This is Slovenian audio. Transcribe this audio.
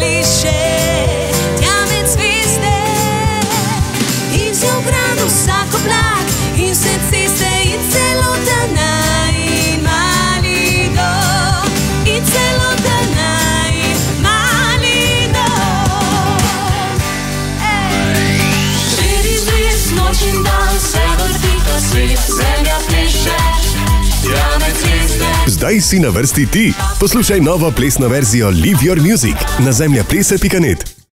pliše, tja med zvizde. In se v gradu vsak oblak, in vse ceste, in celotna in mali dom, in celotna in mali dom. Štiri zvezd, noč in dan, se vrti ta svet, zemlja pleše, tja med zvizde. Zdaj si na vrsti ti. Poslušaj novo plesno verzijo Live Your Music na zemljaplese.net.